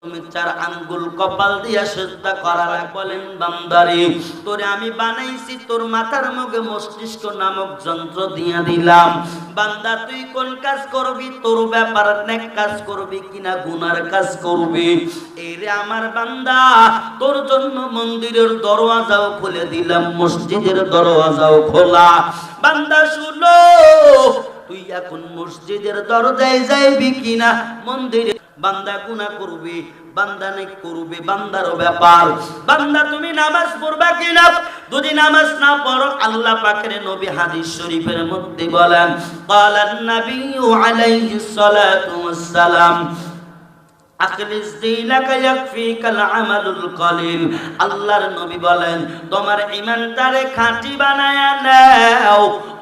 তুমি 4 আঙ্গুল কপাল দিয়া সিজদা করা লাগ। বলেন বান্দারে তোরে আমি বানাইছি, তোর মাথার মধ্যে মস্তিষ্ক নামক যন্ত্র দিয়া দিলাম। বান্দা তুই কোন কাজ করবি, তোর ব্যাপার, নেক কাজ করবি কিনা গুনার কাজ করবি। এই রে আমার বান্দা, তোর জন্য মন্দিরের দরওয়াজাও খুলে দিলাম, মসজিদের দরওয়াজাও খোলা। বান্দা শুনো, তুই এখন মসজিদের দরজায় যাইবি কিনা মন্দিরে। বান্দা গুনাহ করবি, বান্দা নেক করবে, বান্দার ব্যাপার। বান্দা তুমি নামাজ পড়বা কিনা, যদি নামাজ না পড়ো, আল্লাহ পাকের নবী হাদিস শরীফের মধ্যে বলেন, ক্বালান নাবিয়্যু আলাইহিস সালাতু ওয়াস সালাম আখলিস দীনাকা ইয়াকফিকাল আমালুল কলিল। আল্লাহর নবী বলেন, তোমার ঈমানটারে খাঁটি বানায়া নাও,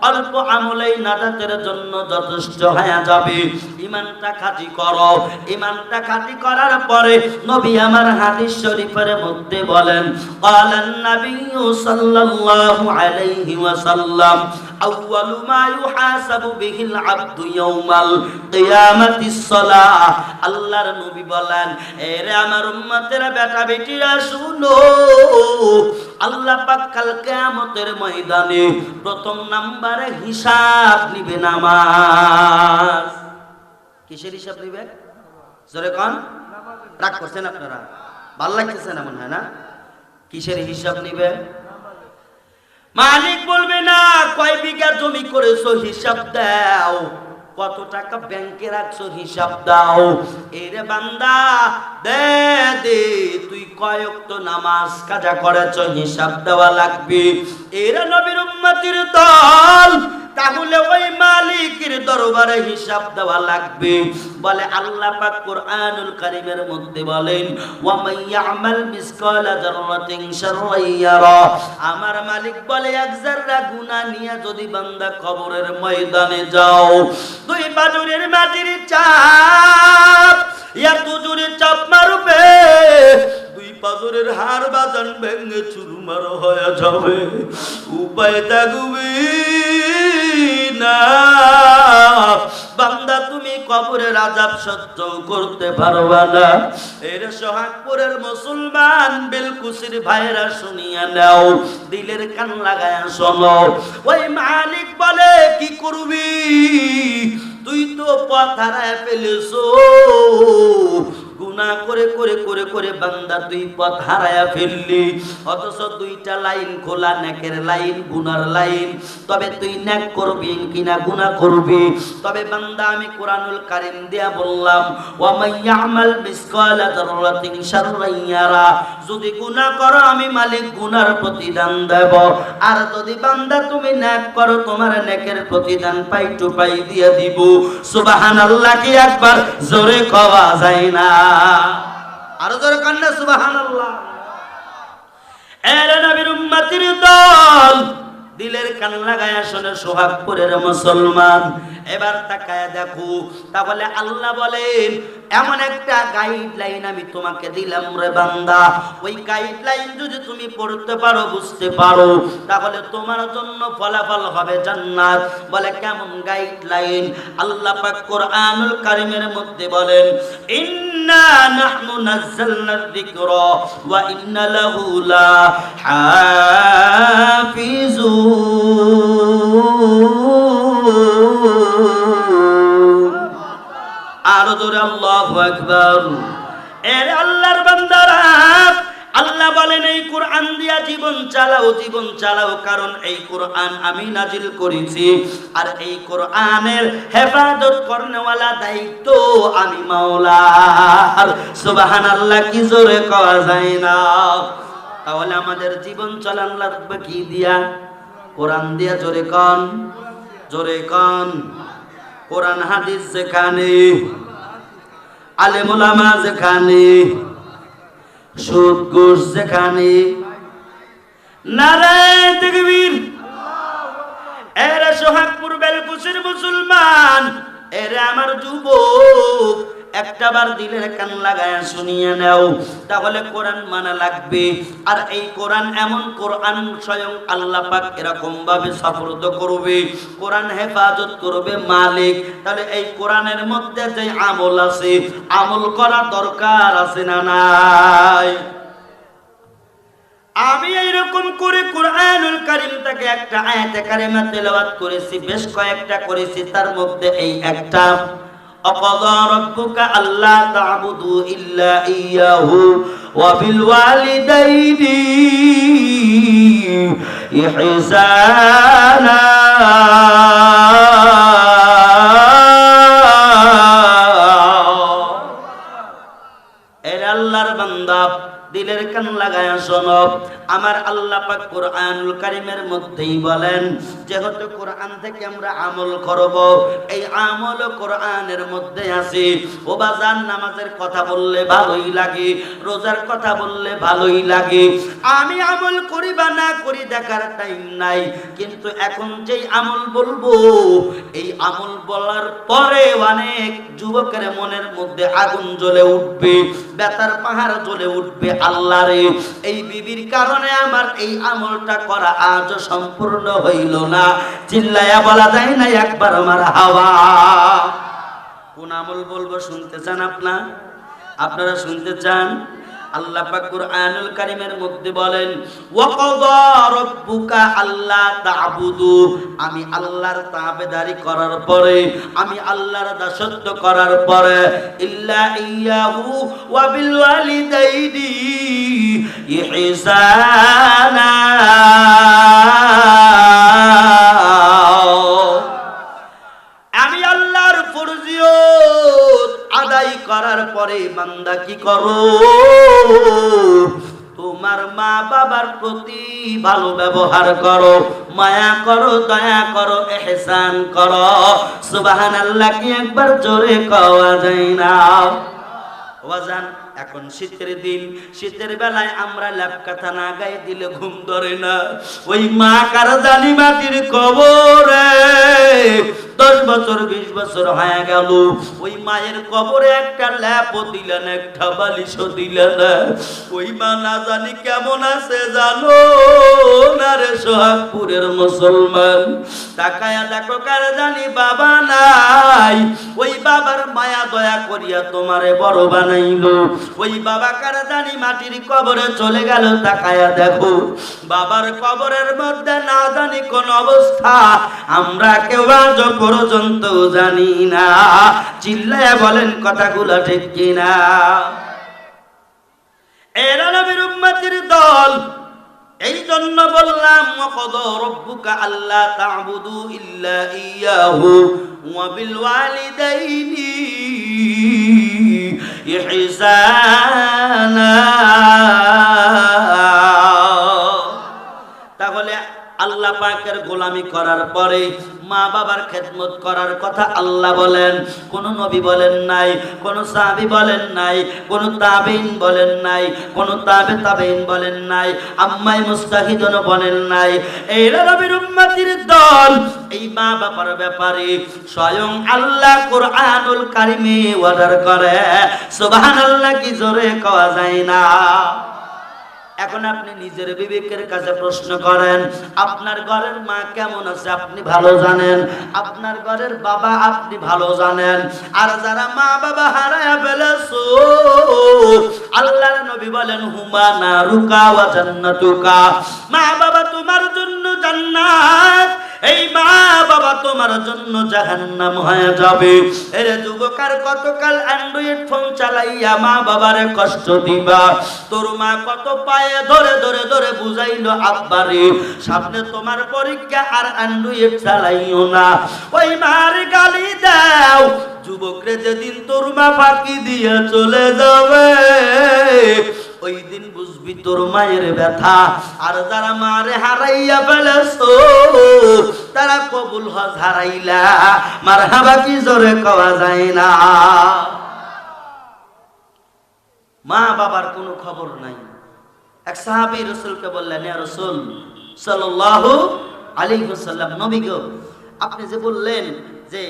অল্প আমলেই নাজাতের জন্য যথেষ্ট হয়ে যাবে। ঈমানটা খাঁটি করো। ঈমানটা খাঁটি করার পরে নবী আমার হাদিস শরীফের মধ্যে বলেন, ক্বালান নাবিয়্যু সাল্লাল্লাহু আলাইহি ওয়াসাল্লাম আউয়ালু মা ইউহাসাবু বিহিল আবদু ইয়াউমাল কিয়ামাতিস সালাহ। আল্লাহর নবী বলেন, এরে আমার উম্মতেরা, বেটা বেটিরা শুনো, আল্লাহ পাক কাল কিয়ামতের ময়দানে প্রথম নম্বরে হিসাব নিবে নামাজ। কিসের হিসাব নিবে? জোরে কোন? রাগ করছেন আপনারা? ভালো লাগতেছে না মনে হয় না? কিসের হিসাব নিবে? মালিক বলবে না কয় বিঘা জমি করেছো হিসাব দাও, কত টাকা ব্যাংকে রাখছো হিসাব দাও। এরে বান্দা দে দে, তুই কয় ওয়াক্ত নামাজ কাজা করেছো হিসাব দেওয়া লাগবে। এরে নবীর উম্মতের দল, তাহলে ওই মালিকের দরবারে হিসাব দেওয়া লাগবে। বলে আল্লাহ পাক কোরআনুল কারীমের মধ্যে বলেন, ওয়া মান ইয়ামাল মিসকালা যাররাতিন শাররান ইয়ারা। আমার মালিক বলে, এক যারা গুনাহ নিয়ে যদি বান্দা কবরের ময়দানে যাও, দুই বাজুরের মাটির চাপ এত জোরে চাপ মারবে, দুই পাজরের হাড় বাজান ভেঙে চুরমার হয়ে যাবে, উপায় থাকবে না। বান্দা তুমি কবরের আযাব সহ্য করতে পারবা না। এর সোহাগপুরের মুসলমান বেলকুসির ভাইরা শুনিয়া নাও, দিলের কান লাগায়া শোনো। ওই মালিক বলে, কি করবি? তুই তো পথ হারায় ফেলেছো, গুনাহ করে করে করে করে বান্দা তুই পথ হারায়া ফেললি, অথচ দুইটা লাইন খোলা, নেকের লাইন, গুনার লাইন। তবে তুই নেক করবি কিনা গুনাহ করবি? তবে বান্দা আমি কোরআনুল কারীম দিয়া বললাম, ওয়া মান ইয়ামাল মিসকালা যাররাতিন শাররান ইয়ারা। যদি গুনাহ করো আমি মালিক গুনার প্রতিদান দেব, আর যদি বান্দা তুমি নেক করো তোমার নেকের প্রতিদান পাই টু পাই দিয়ে দিব। সুবহানাল্লাহ কি একবার জোরে কওয়া যায় না? আরো জোরে কান্না সুবহানাল্লাহ। এরে নবীর উম্মতের দল, দিলের কান লাগায়া শোনে সোহাগপুরের মুসলমান, এবার তাকায়া দেখো। তাহলে আল্লাহ বলেন, এমন একটা গাইডলাইন আমি তোমাকে দিলাম রে বান্দা, ওই গাইডলাইন যদি তুমি পড়তে পারো, বুঝতে পারো, তাহলে তোমার জন্য ফলাফল হবে জান্নাত। বলে কেমন গাইডলাইন? আল্লাহ পাক কোরআনুল কারীমের মধ্যে বলেন, ইন্না নাহনু নাযালনা যিকরা ওয়া ইন্না লাহু লাহাফিজুন। আরো জোরে আল্লাহু আকবার। এর আল্লাহর বান্দারা, আল্লাহ বলেন এই কোরআন দিয়া জীবন চালাও, জীবন চালাও, কারণ এই কোরআন আমি নাজিল করেছি, আর এই কোরআনের হেফাজত করনেওয়ালা দায়িত্ব আমি মাওলা। সুবহানাল্লাহ কি জোরে কওয়া যায় না? তাহলে আমাদের জীবন চালান লাগবে কি দিয়া? কোরআন দিয়া। জোরে কোন, জোরে কোন। কোরআন হাদিস যেখানে, আলেম ওলামা যেখানে, সুদ ঘুষ যেখানে, নারায়ে তাকবীর। এরা সোহাগপুর বেলকুসির মুসলমান, এরা আমার যুবক, একটাবার দিলের কান লাগায়া শুনিয়ে নাও, তাহলে কোরআন মানা লাগবে। আর এই কোরআন এমন কোরআন, স্বয়ং আল্লাহ পাক এরকম ভাবে সাফরত করবে, কোরআন হেফাজত করবে মালিক। তাহলে এই কোরআনের মধ্যে যে আমল আছে, আমল করা দরকার আছে না নাই? আমি এইরকম করে কুরআনুল কারীমটাকে একটা আয়াতে কারিমা তেলাওয়াত করেছি, বেশ কয়েকটা করেছি, তার মধ্যে এই একটা আকাযা রাব্বুকা আল্লা তা'বুদু ইল্লা ইয়্যাহু ওয়া বিল ওয়ালিদাইনি ইহসানা। এর আল্লাহর বান্দা দিলের কান লাগায়া শোনো, আমার আল্লাহ পাক কোরআনুল কারীমের মধ্যেই বলেন, যেহেতু কোরআন থেকে আমরা আমল করব, এই আমল কোরআনের মধ্যে আছে। ও বাজান, নামাজের কথা বললে ভালোই লাগে, রোজার কথা বললে ভালোই লাগে, আমি আমল করি বা না করি দেখার টাইম নাই। কিন্তু এখন যেই আমল বলবো, এই আমল বলার পরে অনেক যুবকের মনের মধ্যে আগুন জ্বলে উঠবে, বেতার পাহাড় জ্বলে উঠবে। আল্লাহরে, এই বিবির কারণে আমার এই আমলটা করা আজও সম্পূর্ণ হইল না। চিল্লায়া বলা যায় না একবার আমার হাওয়া? কোন আমল বলবো শুনতে চান আপনারা শুনতে চান? আল্লাহ পাক কুরআনুল কারীমের মধ্যে বলেন, ওয়া কাযা রাব্বুকা আল্লা তা'বুদু, আমি আল্লাহর তাবেদারি করার পরে, আমি আল্লাহর দাসত্ব করার পরে, ইল্লা ইয়্যাহু ওয়া বিল ওয়ালিদাইনি ইহসানা, আমি আল্লাহর ফরজিয়ত আদায় করার পরে বান্দা কি করো? তোমার মা বাবার প্রতি ভালো ব্যবহার করো, মায়া করো, দয়া করো, ইহসান করো। সুবহানাল্লাহ কি একবার জোরে কওয়া যায় না? ওয়াজান, এখন শীতের দিন, শীতের বেলায় আমরা ল্যাপকাথা না গায়ে দিলে ঘুম ধরে না। ওই মা কারা জানি মাটির কবরে 10 বছর 20 বছর হয়ে গেল, ওই মায়ের কবরে একটা ল্যাপও দিলেন, একটা বালিশও দিলেন না। ওই মা না জানি কেমন আছে জানো না রে সোহাগপুরের মুসলমান। তাকায়া দেখো কারা জানি বাবা নাই, ওই বাবার মায়া দয়া করিয়া তোমারে বড় বানাইলো। ওই বাবা কারা জানি মাটির কবরে চলে গেল। তাকায়া দেখো বাবার কবরের মধ্যে না জানি কোন অবস্থা, আমরা কেউ আজ পর্যন্ত জানি না। চিল্লায়া বলেন কথাগুলো ঠিক কিনা? এরা নবীর উম্মতের দল, এই জন্য বললাম, ওয়া কাযা রাব্বুকা আল্লা তা'বুদু ইল্লা ইয়্যাহু ওয়া বিল ওয়ালিদাইনি ইহসানা। তাহলে আল্লাহ পাকের গোলামি করার পরে মা বাবার খেদমত করার কথা আল্লাহ বলেন, কোন নবী বলেন নাই, কোন সাহাবী বলেন নাই, কোন তাবেঈন বলেন নাই, কোন তাবেঈন বলেন নাই, আম্মাই মুস্তাহিদুন বলেন নাই। এই নবীর উম্মতের দল, এই মা বাবার ব্যাপারে স্বয়ং আল্লাহ কুরআনুল কারীমে ওয়াদার করে। সুবহানাল্লাহ কি জোরে কওয়া যায় না? এখন আপনি নিজের বিবেকের কাছে প্রশ্ন করেন, আপনার ঘরের মা কেমন আছে আপনি ভালো জানেন, আপনার ঘরের বাবা আপনি ভালো জানেন। আর যারা মা বাবা হারায়া ফেলেছো, আল্লাহর নবী বলেন, হুমা নারুকা ওয়া জান্নাতুকা, মা বাবা তোমার জন্য জান্নাত, এই মা বাবা তোমার জন্য জাহান্নাম হয়ে যাবে। এর যুবকার কতকাল অ্যান্ড্রয়েড ফোন চালাইয়া মা বাবারে কষ্ট দিবা? তোর মা কত পায়ে ধরে ধরে ধরে বুঝাইলো, আব্বারে সামনে তোমার পরীক্ষা, আর অ্যান্ড্রয়েড চালাইও না। ওই মার গালি দাও। যুবকরে যেদিন তোর মা ফাঁকি দিয়ে চলে যাবে, ওই দিন বুঝবি তোর মায়ের ব্যথা। আর যারা মারে হারাইয়া ফেলেছো, তারা কবুল হজ হারাইলা। মারহাবা কি জোরে কওয়া যায় না? মা বাবার কোনো খবর নাই। এক সাহাবী রাসূলকে বললেন, ইয়া রাসূল সাল্লাল্লাহু আলাইহি ওয়াসাল্লাম, নবী গো, আপনি যে বললেন যে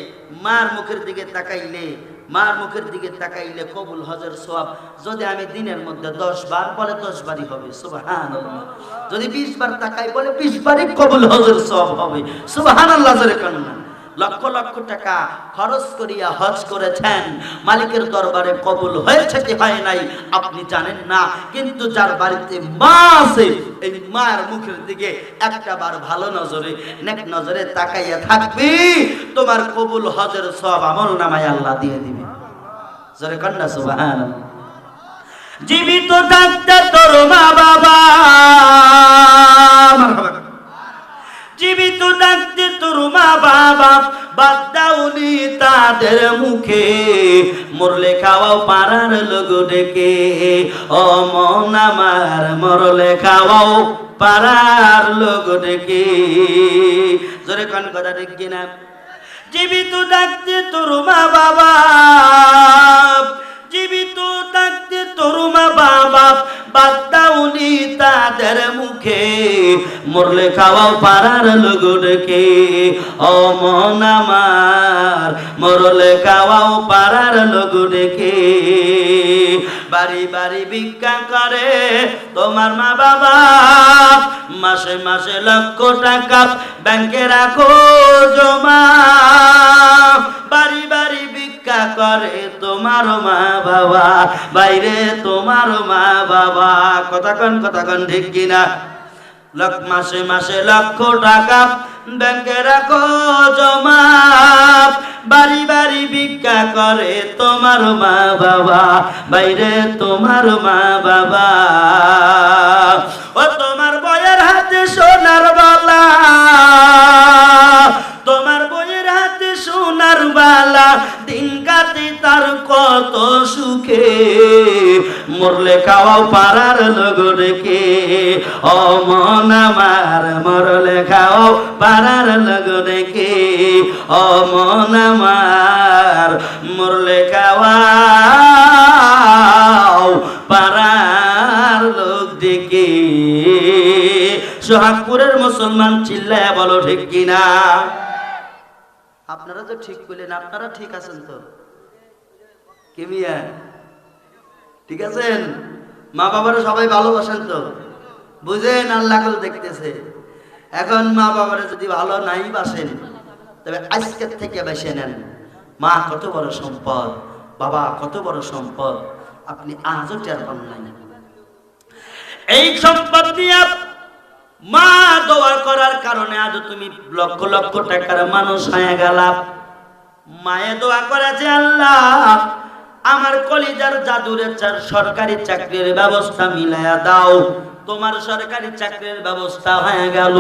মার মুখের দিকে তাকাইলে মার মুখের দিকে তাকাইলে কবুল হজের সওয়াব যদি আমি দিনের মধ্যে 10 বার বলে 10 বারই হবে সুবহানাল্লাহ। যদি 20 বার তাকাই বলে 20 বারই কবুল হজের সওয়াব হবে সুবহানাল্লাহ। জোরে কান্না। লক্ষ লক্ষ টাকা খরচ করিয়া হজ করেছেন, মালিকের দরবারে কবুল হয়েছে কি হয় নাই আপনি জানেন না, কিন্তু যার বাড়িতে মা আছে এই মায়ের মুখের দিকে একটা বার ভালো নজরে নেক নজরে তাকাইয়া থাকবি, তোমার কবুল হজের সওয়াব আমলনামায় আল্লাহ দিয়ে দিবে। জোরে কান্না সুবহানাল্লাহ। জীবিত থাকতে তোর মা বাবা, জীবিত থাকতে তোর মা বাবা বাদ দাওনি তাদের মুখে, মরলে খাওয়াও পাড়ার লোক ডেকে, ও মন আমার মরলে খাওয়াও পাড়ার লোক ডেকে। জোরে কোন কথা ঠিক কিনা? জীবিত থাকতে তোর মা বাবা, জীবিত থাকতে তোর মা বাবা বাদ দাওনি তাদের মুখে, মরলে খাওয়াও পাড়ার লোক ডেকে, ও মন আমার মরলে খাওয়াও পাড়ার লোক ডেকে। বাড়ি বাড়ি ভিক্ষা করে তোমার মা বাবা, মাসে মাসে লক্ষ টাকা ব্যাংকে রাখো জমা, বাড়ি বাড়ি ভিক্ষা করে তোমার মা বাবা, বাইরে তোমার মা বাবা। কথা কন ঠিক কিনা? মাসে মাসে লক্ষ টাকা ব্যাংকে রাখো জমা, বাড়ি বাড়ি ভিক্ষা করে তোমার মা বাবা, বাইরে তোমার মা বাবা। ও তোমার বইয়ের হাতে সোনার বালা, তোমার বইয়ের হাতে সোনার বালা, দিন কাটে তার কত সুখে, মরলে খাওয়াও পাড়ার লোক ডেকে, ও মন আমার মরলে খাওয়াও পাড়ার লোক ডেকে, ও মন আমার মরলে খাওয়াও পাড়ার লোক ডেকে। সোহাগপুরের মুসলমান চিল্লায়া বলো ঠিক কিনা? আপনারা তো ঠিক বললেন, আপনারা ঠিক আছেন তো? কি মিয়া ঠিক আছেন? মা বাবারা সবাই ভালোবাসেন তো? বুঝেন আল্লাহ কল দেখতেছে। এখন মা বাবারা যদি ভালো নাই বাসেন, তবে আজকের থেকে বেছে নেন। মা কত বড় সম্পদ, বাবা কত বড় সম্পদ, আপনি আজও টের পান নাই। এই সম্পদ দিয়ে মা দোয়া করার কারণে আজ তুমি লক্ষ লক্ষ টাকার মানুষ হয়ে গেলা। মায়ে দোয়া করেছে, আল্লাহ আমার কলিজার জাদুরের সরকারি চাকরির ব্যবস্থা মিলায়া দাও। তোমার সরকারি চাকরির ব্যবস্থা হয়ে গেল।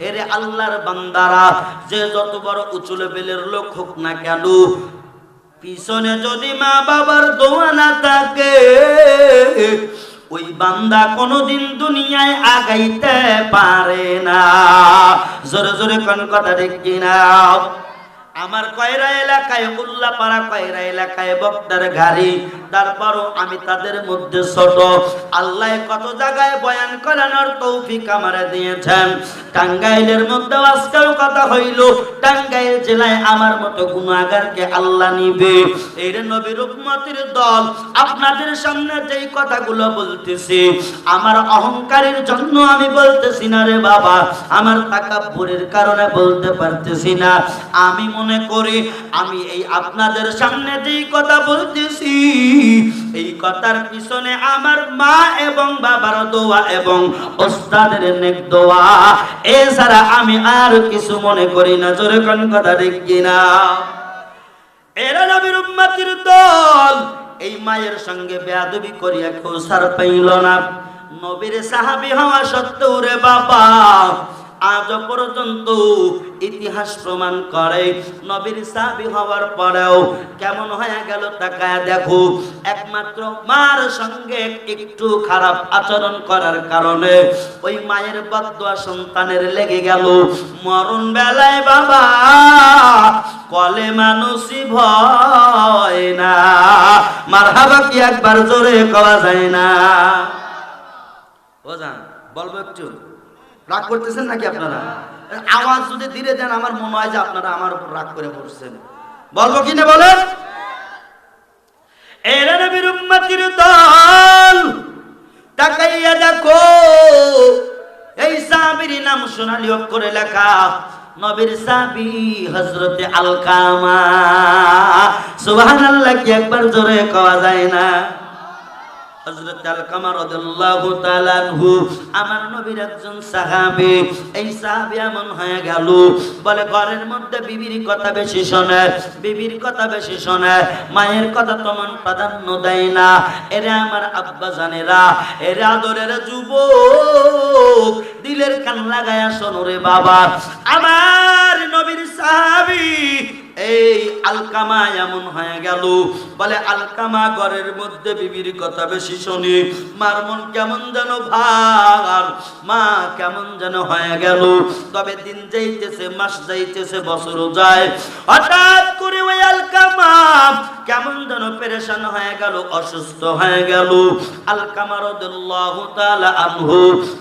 এরে আল্লাহর বান্দারা, যে যত বড় উঁচু লেভেলের লোক হোক না কেন, পিছনে যদি মা বাবার দোয়া না থাকে, ওই বান্দা কোনদিন দুনিয়ায় আগাইতে পারে না। জোরে জোরে কোন কথা ঠিক কিনা? আমার কয়রা এলাকায় উল্লাপাড়া, কয়রা এলাকায় বক্তার গাড়ি, তারপরও আমি তাদের মধ্যে ছোট। আল্লাহ কত জায়গায় বয়ান করানোর তৌফিক আমারে দিয়েছেন। টাঙ্গাইলের মধ্যে আজকাল কথা হইল, টাঙ্গাইল জেলায় আমার মতো গুনাহগারকে আল্লাহ নিবে। এর নবীর উম্মতের দল, আপনাদের সামনে যেই কথাগুলো বলতেছি, আমার অহংকারের জন্য আমি বলতেছি না রে বাবা, আমার তাকাব্বুরের কারণে বলতে পারতেছি না। আমি মনে করি আমি এই আপনাদের সামনে যেই কথা বলতেছি, এই কথার পিছনে আমার মা এবং বাবার দোয়া এবং ওস্তাদের নেক দোয়া, এছাড়া আমি আর কিছু মনে করি না। জোরে কোন কথা ঠিক কিনা? এরা নবীর উম্মতের দল, এই মায়ের সঙ্গে বেয়াদবি করিয়া কেউ ছাড় পাইল না। নবীর সাহাবী হওয়া সত্ত্বেও রে বাবা, আজ পর্যন্ত ইতিহাস প্রমাণ করে নবীর সাহাবী হওয়ার পরেও কেমন হয়ে গেল তাকায় দেখো। একমাত্র মার সঙ্গে একটু খারাপ আচরণ করার কারণে ওই মায়ের বদদোয়া সন্তানের লেগে গেল। মরণ বেলায় বাবা কলে মানুষই ভয় না। মারহাবা কি একবার জোরে কওয়া যায় না? ওজান বলবো একটু, রাগ করতেছেন নাকি আপনারা? আওয়াজ যদি ধীরে দেন আমার মনে হয় যে আপনারা আমার উপর রাগ করে পড়ছেন। বলবো কিনা বলেন? এরা নবীর উম্মতির দল, তাকাইয়া দেখো এই সাহাবীর নাম সোনালী অক্ষরে লেখা, নবীর সাহাবী হযরতে আলকামা। সুবহানাল্লাহ, কি একবার জোরে কওয়া যায় না? হযরত আলকামা রাদিয়াল্লাহু তাআলা আনহু আমার নবীর একজন সাহাবী। এই সাহাবী এমন হয়ে গেল, বলে ঘরের মধ্যে বিবির কথা বেশি শোনে, বিবির কথা বেশি শোনে, মায়ের কথা তেমন প্রাধান্য দেয় না। এরা আমার আব্বা জানেরা, এরা আদরের যুবক, দিলের কান লাগায়া শোনো রে বাবা, আমার নবীর সাহাবী এই আলকামা এমন হয়ে গেল, বলে আলকামা ঘরের মধ্যে বিবির কথা বেশি শুনি, মার মন কেমন যেন ভার, মা কেমন যেন হয়ে গেল। তবে দিন যাইতেছে, মাস যাইতেছে, বছর যায়, হঠাৎ করে ওই আলকামা কেমন যেন পেরেশান হয়ে গেল, অসুস্থ হয়ে গেল। আলকামা রাদিয়াল্লাহু তাআলা আনহু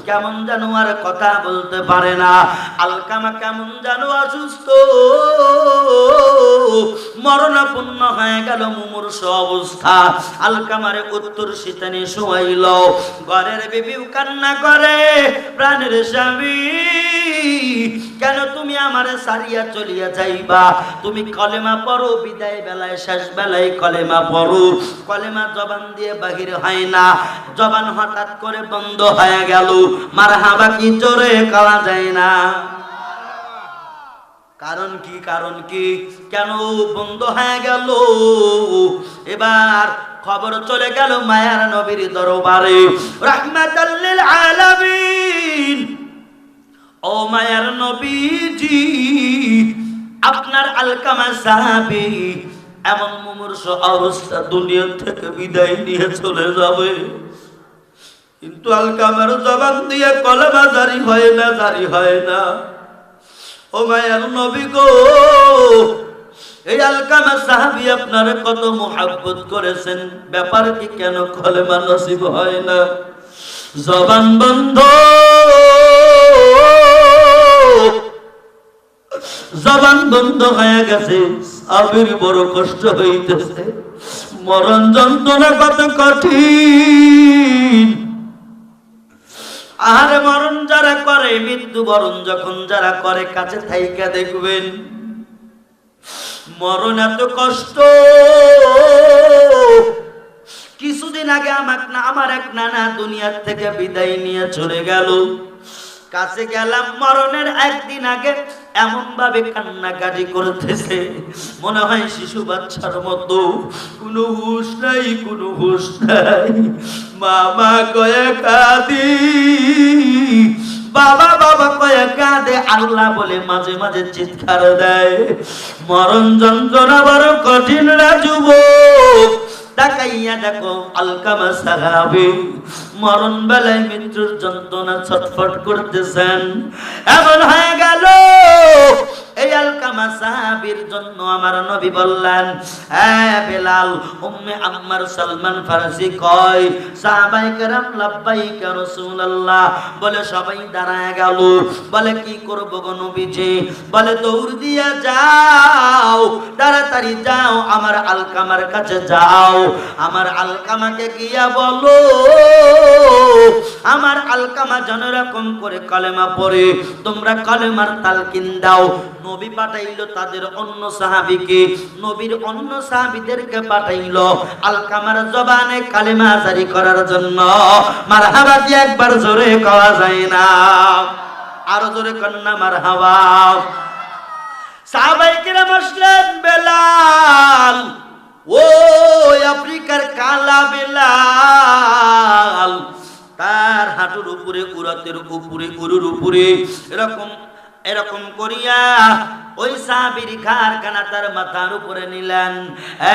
কেমন যেন আর কথা বলতে পারে না, আলকামা কেমন যেন অসুস্থ, মরণাপন্ন হয়ে গেল, মুমূর্ষ অবস্থা। আলকামারে উত্তর শীতানে শোয়াইল, ঘরের বিবিও কান্না করে, প্রাণের স্বামী কেন তুমি আমারে সারিয়া চলিয়া যাইবা? তুমি কলেমা পড়ো, বিদায় বেলায় শেষ বেলায় কলেমা পড়ো। কলেমা জবান দিয়ে বাহির হয় না, জবান হঠাৎ করে বন্ধ হয়ে গেল, মারহাবা কি জোরে কওয়া যায় না? কারণ কি? কারণ কি? কেন বন্ধ হয়ে গেল? এবার খবর চলে গেল মায়ার নবীর দরবারে, রাহমাতাল লিল আলামিন। ও মায়ার নবীজি, আপনার আলকামা সাহাবী এমন মুমূর্ষ অবস্থা, দুনিয়া থেকে বিদায় নিয়ে চলে যাবে, কিন্তু আলকামার জবান দিয়ে কলেমা জারি হয় না, জারি হয় না। ও মায়ার নবী গো, এই আলকামা সাহাবী আপনারে কত মুহাব্বত করেছেন, ব্যাপার কি? কেন কলেমা নসিব হয় না? জবান বন্ধ, জবান বন্ধ হয়ে গেছে, সাহাবীর বড় কষ্ট হইতেছে, মরণ যন্ত্রণা কত কঠিন। আর মরণ যারা করে, মৃত্যু বরণ যখন যারা করে, কাছে থাইকা দেখবেন মরণ এত কষ্ট। কিছুদিন আগে আমার এক নানা দুনিয়ার থেকে বিদায় নিয়ে চলে গেল, কাছে গেলাম, মরণের একদিন আগে এমন ভাবে কান্নাকাটি করতেছে, মনে হয় শিশু বাচ্চার মতো, কোনো হুঁশ নাই, কোনো হুঁশ নাই। মামা কয়ে কাঁদি, বাবা বাবা কয়ে কাঁদে, আল্লাহ বলে মাঝে মাঝে চিৎকার দেয়। মরণ যন্ত্রণা বড় কঠিন রে যুবক। তাকাইয়া দেখো আলকামা সাহাবী মরণ বেলায় মৃত্যুর যন্ত্রণা ছটফট করতেছেন। এমন হয়ে গেল এই আলকামা সাহাবীর জন্য আমার নবী বললেন, হ্যাঁ বেলাল, উম্মে আম্মার, সালমান ফারসি কয়, সাহাবায়ে কেরাম লাব্বাইক ইয়া রাসূলুল্লাহ বলে সবাই দাঁড়ায় গেল। বলে কি করব গো নবীজি? বলে দৌড় দিয়া যাও, তাড়াতাড়ি যাও, আমার আলকামার কাছে যাও, আমার আলকামাকে গিয়া বলো আমার আলকামা যেন এরকম করে কলেমা পড়ে, তোমরা কলেমার তালকিন দাও। নবী পাঠাইলো তাদের অন্য সাহাবীকে, নবীর অন্য সাহাবীদেরকে পাঠাইলো আলকামার জবানে কালেমা জারি করার জন্য। মারহাবা কি একবার জোরে কওয়া যায় না? আরো জোরে কন্না মারহাবা। সাহাবায়ে কেরাম আসলেন, বেলাল, ও আফ্রিকার কালা বেলাল, তার হাঁটুর উপরে, উরাতের উপরে, উরুর উপরে এরকম এরকম করিয়া ওই সাহাবীর ঘাড়খানা তার মাথার উপরে নিলেন।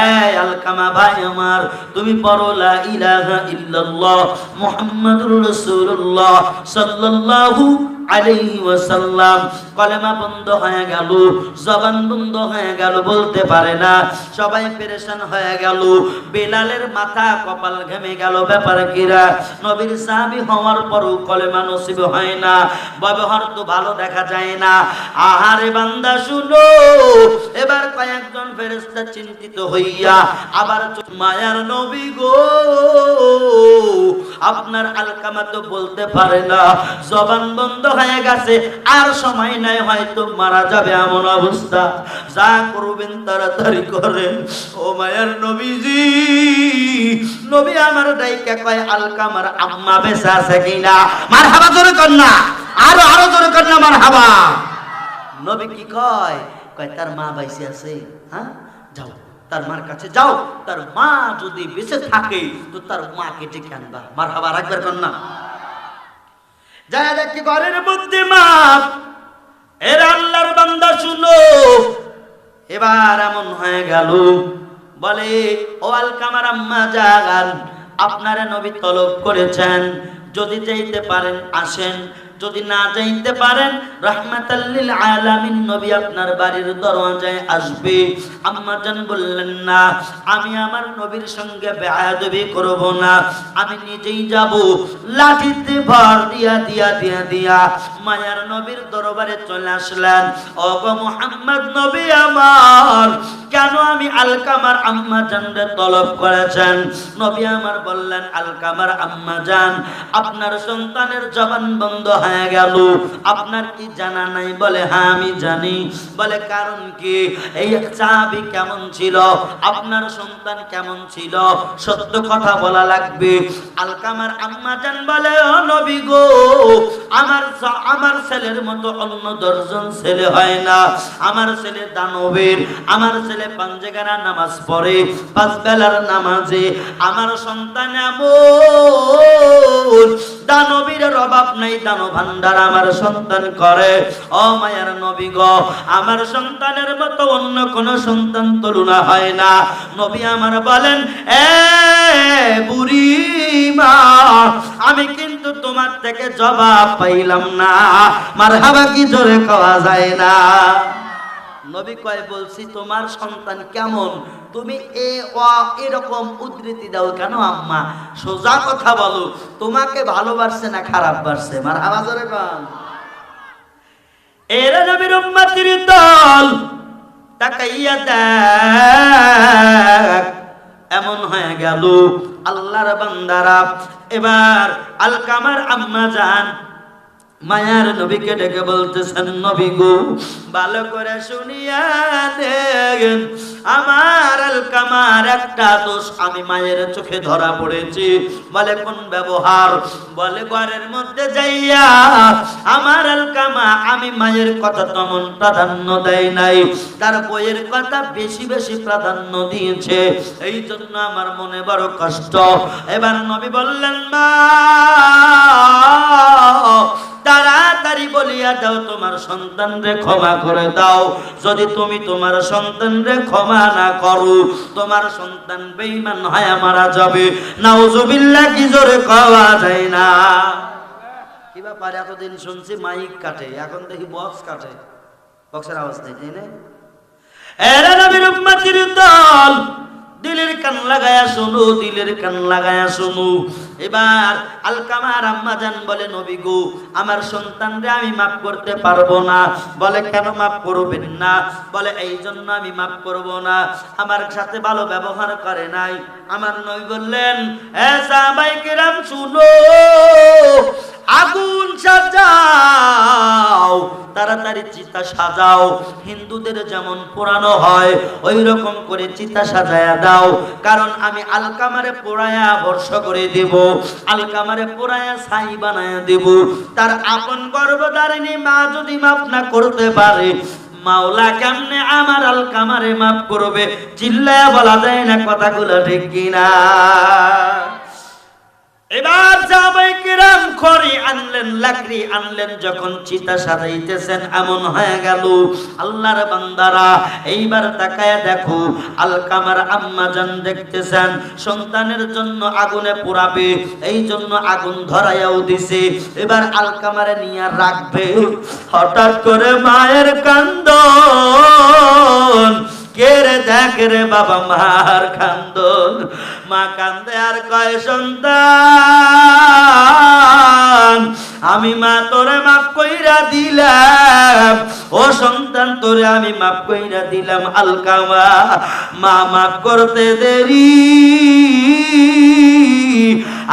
এই আলকামা ভাই আমার, তুমি পড়ো লা ইলাহা ইল্লাল্লাহ মুহাম্মাদুর রাসূলুল্লাহ সাল্লাল্লাহু আলাইহি ওয়াসাল্লাম কলেমা বন্ধ হয়ে গেল, জবান বন্ধ হয়ে গেল, বলতে পারে না। সবাই পেরেশান হয়ে গেল। বেলালের মাথা কপাল ঘেমে গেল। ব্যাপার কিরা? নবীর সাহাবী হওয়ার পরও কলেমা নসিব হয় না, ব্যবহার তো ভালো দেখা যায় না। আহারে বান্দা শুনো, এবার কয়েকজন ফেরেশতা চিন্তিত হইয়া আবার মায়ার নবী গো, আপনার আলকামা তো বলতে পারে না, জবান বন্ধ হয়ে গেছে, আর সময় নাই, হয়তো মারা যাবে এমন অবস্থা, যা করবেন তাড়াতাড়ি করেন। ও মায়ার নবীজি, নবী আমার ডাইকা কয় আলকামার আম্মা বেঁচে আছে কিনা? মারহাবা জোরে কর না, আরো জোরে কর না মারহাবা। নবী কি কয়? কয় তার মা বাইসে আছে। হ্যাঁ, যাও তার মার কাছে যাও, তার মা যদি বেঁচে থাকে তো তার মাকে ডেকে আনবা। মারহাবা রাখবার কর না। যায় দেখি ঘরের মধ্যে মা। এর আল্লাহর বান্দা শুনো, এবার এমন হয়ে গেল, বলে ও আলকামার আম্মা জান, আপনারা নবী তলব করেছেন, যদি যাইতে পারেন আসেন, যদি না যাইতে পারেন রাহমাতাল লিল আলামিন নবী আপনার বাড়ির দরজায় আসবে। আম্মা জান বললেন না, আমি আমার নবীর সঙ্গে বেয়াদবি করব না, আমি নিজেই যাব। লাঠিতে ভর দিয়া দিয়া দিয়া দিয়া মায়ার নবীর দরবারে চলে আসলেন। ও গো মুহাম্মদ নবী আমার, কেন আমি আলকামার আম্মা জানরে তলব করেছেন? নবী আমার বললেন, আলকামার আম্মা জান, আপনার সন্তানের জবান বন্ধ হয়ে গেল, আপনার কি জানা নাই? বলে হ্যাঁ আমি জানি। বলে কারণ কি? এই সাহাবী কেমন ছিল, আপনার সন্তান কেমন ছিল, সত্য কথা বলা লাগবে। আলকামার আম্মা জান বলে, ও নবী গো, আমার ছেলের মতো অন্য 10 জন ছেলে হয় না। আমার ছেলে দানবের, আমার ছেলে পাঞ্জেগানা নামাজ পড়ে, 5 বেলার নামাজে। আমার সন্তান এমন, দানবীর অভাব নাই, দান ভান্ডার আমার সন্তান করে। ও মায়ার নবী গো, আমার সন্তানের মতো অন্য কোন সন্তান তুলনা হয় না। নবী আমার বলেন, এ বুড়ি মা, আমি কিন্তু তোমার থেকে জবাব পাইলাম না। মারহাবা কি জোরে কওয়া যায় না? নবী কয়, বলছি তোমার সন্তান কেমন, তুমি এরকম উদ্ধৃতি দাও কেন আম্মা? সোজা কথা বলো, তোমাকে ভালোবাসছে না খারাপ বাসছে? মারহাবা জোরে কন। এরা নবীর উম্মতির দল, তাকাইয়া দেখ, এমন হয়ে গেল আল্লাহর বান্দারা। এবার আলকামার আম্মা জান মায়ার নবীকে ডেকে বলতেছেন, নবী গো, ভালো করে শুনিয়া দেখেন, আমার আলকামার একটা দোষ আমি মায়ের চোখে ধরা পড়েছি। বলে কোন ব্যবহার? বলে ঘরের মধ্যে যাইয়া আমার আলকামা আমি মায়ের কথা তেমন প্রাধান্য দেয় নাই, তার বইয়ের কথা বেশি বেশি প্রাধান্য দিয়েছে, এই জন্য আমার মনে বড় কষ্ট। এবার নবী বললেন, মা তাড়াতাড়ি বলিয়া দাও তোমার সন্তানরে ক্ষমা করে দাও। যদি তুমি তোমার সন্তানরে ক্ষমা না করো, তোমার সন্তান বেঈমান হয়ে মারা যাবে। নাউজুবিল্লাহ, কি জোরে কওয়া যায় না? কি ব্যাপার? এতদিন শুনছি মাইক কাটে, এখন দেখি বক্স কাটে, বক্সের আওয়াজ নেই, তাই না? এরা নবীর উম্মতির দল, দিলের কান লাগায়া শুনো, দিলের কান লাগায়া শুনো। এবার আলকামার আম্মা জান বলে, নবী গো, আমার সন্তানরে আমি মাফ করতে পারবো না। বলে কেন মাফ করবেন না? বলে এই জন্য আমি মাফ করব না, আমার সাথে ভালো ব্যবহার করে নাই। আমার নবী বললেন, এ সাহাবায়ে কেরাম শুনো, আগুন সাজাও, তাড়াতাড়ি চিতা সাজাও। হিন্দুদের যেমন পোড়ানো হয় ওই রকম করে চিতা সাজায়া দাও, কারণ আমি আলকামারে পোড়ায়া বর্ষ করে দেব, আলকামারে পোড়ায়া ছাই বানায়া দেব। তার আপন গর্ভধারিণী মা যদি মাফ না করতে পারে, মাওলা কেমনে আমার আলকামারে মাফ করবে? চিল্লায়া বলা যায় না কথাগুলো, ঠিক কিনা? এবার সাহাবায়ে কেরাম খড়ি আনলেন, লাকড়ি আনলেন, যখন চিতা সাজাইতেছেন এমন হয়ে গেল। আল্লাহর বান্দারা এইবার তাকায় দেখো, আলকামার আম্মা জান দেখতেছেন সন্তানের জন্য আগুনে পোড়াবে, এই জন্য আগুন ধরাইয়াও দিছে, এবার আলকামারে নিয়ে রাখবে। হঠাৎ করে মায়ের কান্দন, কে রে দেখ রে বাবা মার কান্দন। মা কান্দে আর কয়, সন্তান আমি মা তোরে মাফ কইরা দিলাম, ও সন্তান তোরে আমি মাফ কইরা দিলাম। আলকামা মা মাফ করতে দেরি,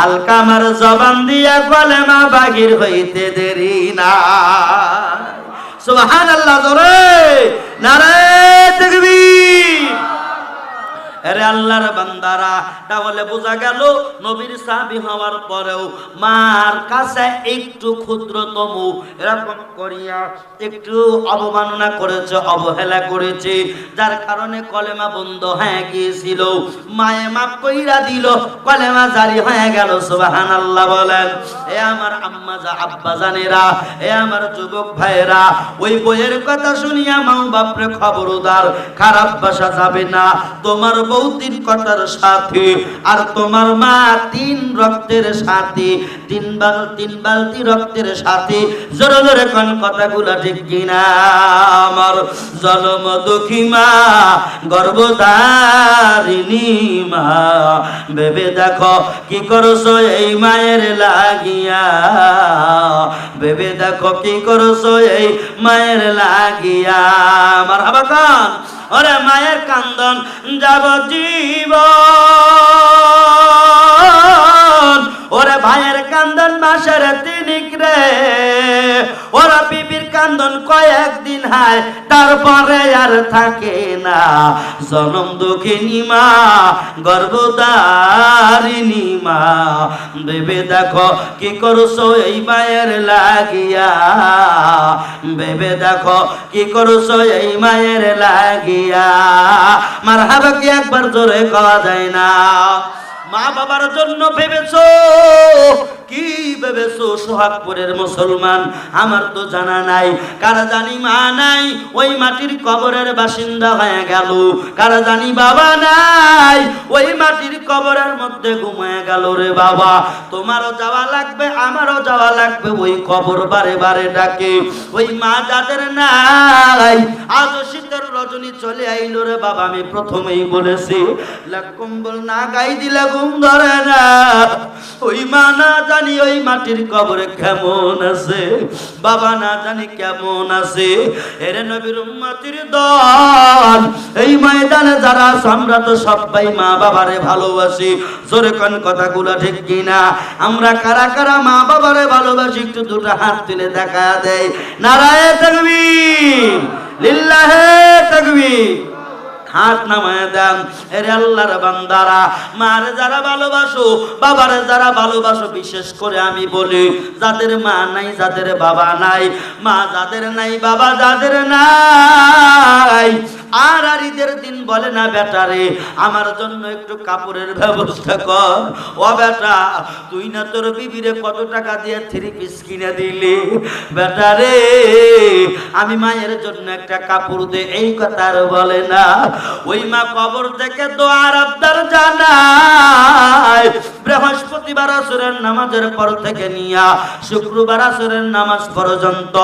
আলকামার জবান দিয়া কলেমা বাহির হইতে দেরি না। সুবহানাল্লাহ, জোরে নারায়ে তাকবীর। আরে আল্লাহর বান্দারা, তাহলে বোঝা গেল নবীর সাহাবী হওয়ার পরেও মার কাছে একটু ক্ষুদ্রতম এরকম করিয়া একটু অবমাননা করেছে, অবহেলা করেছে, যার কারণে কলেমা বন্ধ হয়ে গিয়েছিল। মায়ে মাফ কইরা দিল, কলেমা জারি হয়ে গেল। সুবহানাল্লাহ বলেন। এ আমার আম্মা যা আব্বা জানেরা, এ আমার যুবক ভাইয়েরা, ওই বইয়ের কথা শুনিয়া মাও বাপরে খবরদার, খারাপ ভাষা যাবে না। তোমার বউ 3 কথার সাথে, আর তোমার মা 3 রক্তের সাথে, 3 বালতি রক্তের সাথে। জোরে জোরে কোন কথাগুলো ঠিক কিনা? আমার জন্ম দুঃখী মা, গর্ভধারিণী মা, ভেবে দেখো কি করছো এই মায়ের লাগিয়া, ভেবে দেখো কি করছো এই মায়ের লাগিয়া। আমার হাবা কান, ওরে মায়ের কান্দন যাবজ্জীবন, ওরে ভাইয়ের কান্দন মাসের 3 রে, ওরা বিবির কান্দন কয়েকদিন হয়, তারপরে আর থাকে না। জনম দুঃখিনী মা, গর্ভধারিণী মা, ভেবে দেখো কি করছো এই মায়ের লাগিয়া, ভেবে দেখো কি করছো এই মায়ের লাগিয়া। মারহাবা কি একবার জোরে কওয়া যায় না? মা বাবার জন্য ভেবেছো, কি ভেবেছো? সোহাগপুরের মুসলমান, আমার তো জানা নাই, কারা জানি মা নাই ওই মাটির কবরের বাসিন্দা হয়ে গেল, কারা জানি বাবা নাই ওই মাটির কবরের মধ্যে ঘুমিয়ে গেল। রে বাবা, তোমারও যাওয়া লাগবে, আমারও যাওয়া লাগবে, ওই কবর বারে বারে ডাকে। ওই মা যাদের নাই, আজ শীতের রজনী চলে আইল রে বাবা, আমি প্রথমেই বলেছি কম্বল না গাই দিলে ঘুম ধরে না। ওই মা না জানি ওই মাটির কবরে কেমন আছে, বাবা না জানি কেমন আছে। এরে নবীর উম্মতির দল, এই ময়দানে যারা আছে, আমরা তো সবাই মা বাবারে ভালোবাসি। জোরে কোন কথাগুলো ঠিক কিনা? আমরা কারা কারা মা বাবারে ভালোবাসি একটু 2টা হাত তুলে দেখা দেয়। নারায়ে তাকবীর, লিল্লাহে তাকবীর। হাত নামায় দেন। এরে আল্লাহর বান্দারা, মারে যারা ভালোবাসো, বাবারে যারা ভালোবাসো, বিশেষ করে আমি বলি যাদের মা নাই, যাদের বাবা নাই, মা যাদের নাই, বাবা যাদের নাই, আর ঈদের দিন বলে না বেটারে আমার জন্য একটু কাপড়ের ব্যবস্থা কর। ও বেটা, তুই না তোর বিবিরে কত টাকা দিয়ে 3 পিস কিনে দিলি, বেটারে আমি মায়ের জন্য একটা কাপড় দে, এই কথা আর বলে না। ওই মা কবর থেকে দোয়ার আবদার জানায়। বৃহস্পতিবার আসরের নামাজের পর থেকে নিয়া শুক্রবার আসরের নামাজ পর্যন্ত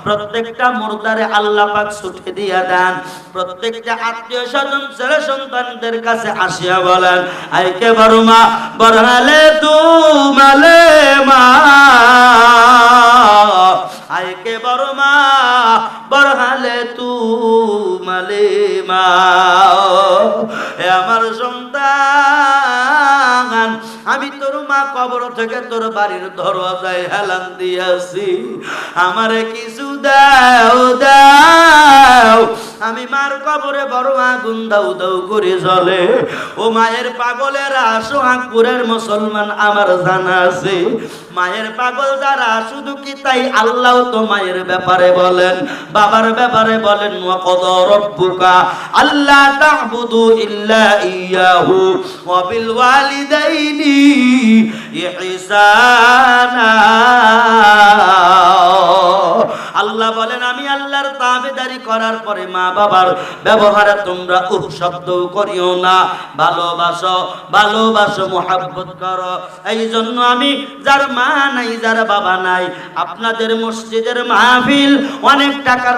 প্রত্যেকটা মুর্দারে আল্লাহ পাক ছুটি দিয়ে দেন। প্রত্যেকটা আত্মীয় স্বজন ছেলে সন্তানদের কাছে আসিয়া বলেন, আইকে বড় মা, বড়হালে তুমালে মা, আইকে বড় মা, বড়হালে তুমালে মা। এ আমার সন্তান, আমি তোর মা কবর থেকে তোর বাড়ির দরজায় হেলান দিয়েছি, আমারে কিছু দাও দাও। আমি মার কবরে বড় আগুন দাউ দাউ করে জ্বলে। ও মায়ের পাগলেরা, সোহাগপুরের মুসলমান আমার জানা আছে, মায়ের পাগল যারা, শুধু কি তাই, আল্লাহ তো মায়ের ব্যাপারে বলেন, বাবার ব্যাপারে বলেন, ওয়া ক্বাদা রাব্বুকা আল্লা তা'বুদু ইল্লা ইয়াহু ওয়া বিল ওয়ালিদাইনি ইহসানা। আল্লাহ বলেন আমি আল্লাহর তাবেদারি করার পরে মা বাবার ব্যবহারে তোমরা উহ শব্দ করিও না, ভালোবাসো ভালোবাসো মুহাব্বত করো। এই জন্য আমি যার মা নাই যার বাবা নাই, আপনাদের মসজিদের মাহফিল অনেক টাকার